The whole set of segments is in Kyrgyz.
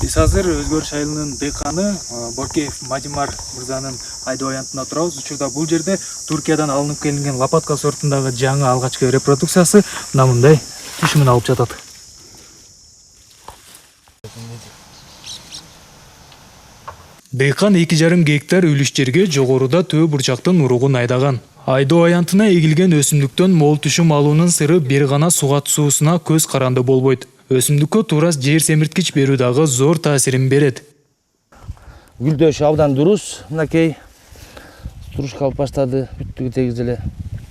Биз азыр Өзгөрүш айылынын дыйканы Боркеев Мадимар мырзанын айдоо аянтында турабыз. Учурда бул жерде Туркиядан алынып келинген лопатка сортундагы жаңы алгачкы репродукциясы мына мындай түшүмүн алып жатат. Дыйкан 2,5 гектар үлүш жерге жогоруда төө бурчактын уругун айдаган. Айдоо аянтына эгилген өсүмдүктөн мол түшүм алуунун сыры бир гана суга түсүүсүнө көз каранды болбойт. Өсүмдүккө туура жер семирткич берүү дагы зор таасирин берет. Гүлдөшү абдан дурус, мынакей турушка алып баштады, бүттүгү тегиз эле.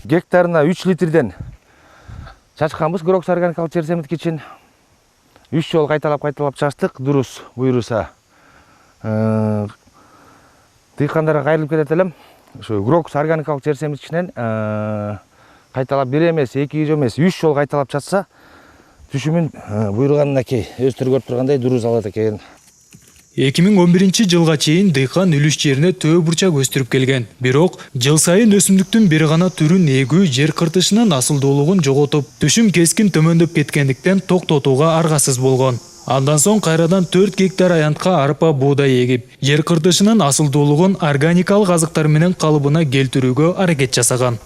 Гектарына 3 литрден чачканбыз Грокс органикалык жер семирткичин. 3 жолу кайталап чачтык, дурус буйруса. Дыйкандарга кайрылып кетет элем. Ошо Грокс органикалык жер семирткичинен кайталап 1 эмес, 2 эмес, 3 жолу кайталап чачса, түшүмүн буйруганынакей өстүрүп көрүп тургандай дурус алат экен. 2011 жылга чейин дыйкан үлүш жерине төө бурчак өстүрүп келген. Бирок жыл сайын өсүмдүктүн бир гана түрүн эгүү жер кыртышынын асылдуулугун жоготуп, түшүм кескин төмөндөп кеткендиктен токтотууга аргасыз болгон. Андан соң кайрадан 4 гектар аянтка арпа буудай эгип, жер кыртышынын асылдуулугун органикалык азыктар менен калыбына келтирүүгө аракет жасаган.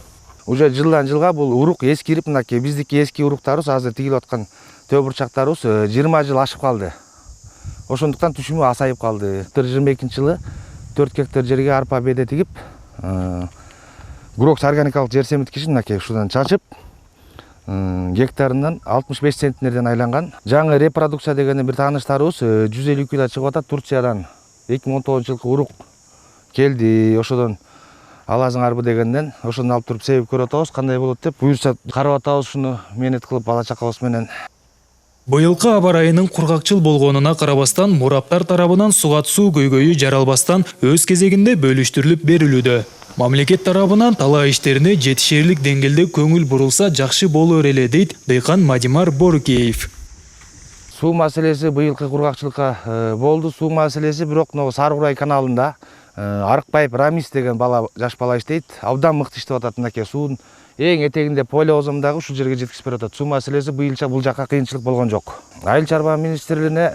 Уже жылдан жылга бул урук эскирип, мынакей биздики эски уруктарыбыз азыр тигилип аткан төө бурчактарыбыз 20 жыл ашып калды. Ошондуктан түшүмү асайып калды. 2022-жылы 4 гектар жерге арпа беде тигип, Грокс органикалык жер семирткичин мынакей ушудан чачып, гектарынан 65 центнерден айланган. Жаңы репродукция дегенде бир тааныштарыбыз 152 да чыгып атат Турциядан. 2019-жылкы урук келди, ошодон аласыңарбы дегенден, ошону алып туруп себип көрүп атабыз, кандай болот деп, буюрса карап атабыз, ушуну менет кылып бала чакабыз менен. Быйылкы аба ырайынын кургакчыл болгонуна карабастан, мураптар тарабынан суга суу көйгөйү жаралбастан өз кезегинде бөлүштүрүлүп берилүүдө. Мамлекет тарабынан талаа иштерине жетишерлик деңгээлде көңүл бурулса жакшы болор эле дейт дыйкан Мадимар Боркеев. Суу маселеси быйылкы кургакчылыкка болду. Суу маселеси бирок Сарыкурай каналында Арыкбаев Рамис деген жаш бала иштейт. Абдан мыкты иштеп атат. Мынакей суунун эң этегинде поле озомдагы ушул жерге жеткизип берип атат. Суу маселеси быйылча бул жакка кыйынчылык болгон жок. Айыл чарба министрлигине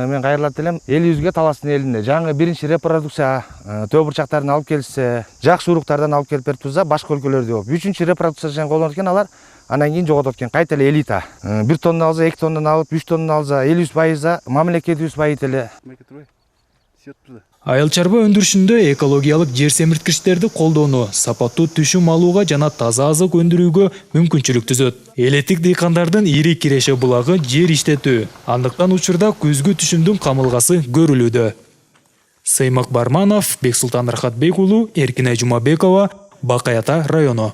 мен кайрылат элем. Элибизге Таластын элине жаңы биринчи репродукция төө бурчактарын алып келсе, жакшы уруктардан алып келип берип турса, башка өлкөлөрдө болуп, 3-чү репродукция колдонот экен алар. Анан кийин жоготот экен, кайта эле элита. 1 тонна алса, 2 тоннадан алып, 3 тонна алса, 50% мамлекетибиз байыт эле. Айыл чарба өндүрүшүндө экологиялык жер семирткичтерди колдонуу, сапаттуу түшүм алууга жана таза азык өндүрүүгө мүмкүнчүлүк түзөт. Элетик дыйкандардын ири киреше булагы жер иштетүү. Андыктан учурда күзгү түшүмдүн камылгасы көрүлүүдө. Сыймак Барманов, Бексултан Рахатбек уулу, Эркинай Жумабекова, Бакай Ата району.